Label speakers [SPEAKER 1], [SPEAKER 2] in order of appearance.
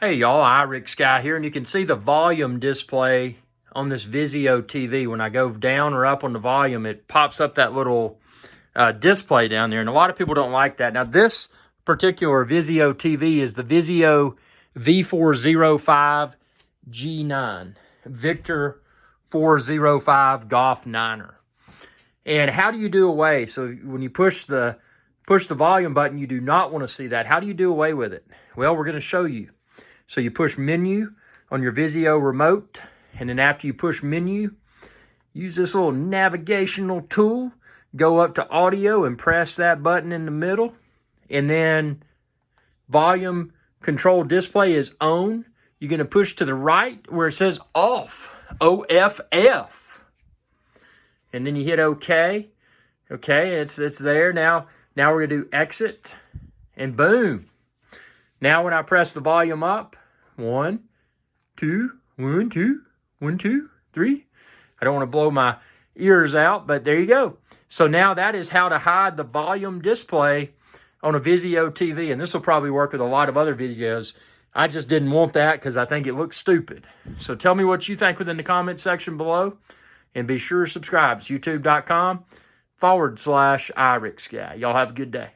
[SPEAKER 1] Hey y'all, iRick Guy here, and you can see the volume display on this Vizio TV. When I go down or up on the volume, it pops up that little display down there, and a lot of people don't like that. Now, this particular Vizio TV is the Vizio V405 G9, Victor 405 Golf 9er. And how do you do away? So when you push the volume button, you do not want to see that. How do you do away with it? Well, we're going to show you. So you push menu on your Vizio remote, and then after you push menu, use this little navigational tool, go up to audio and press that button in the middle, and then volume control display is on. You're going to push to the right where it says off, O-F-F, and then you hit OK. Okay, it's there. Now we're going to do exit, and boom. Now when I press the volume up, 1, 2, 1, 2, 1, 2, 3. I don't want to blow my ears out, but there you go. So now that is how to hide the volume display on a Vizio TV, and this will probably work with a lot of other Vizios. I just didn't want that because I think it looks stupid. So tell me what you think within the comment section below, and be sure to subscribe. It's youtube.com/iRick Guy. Y'all have a good day.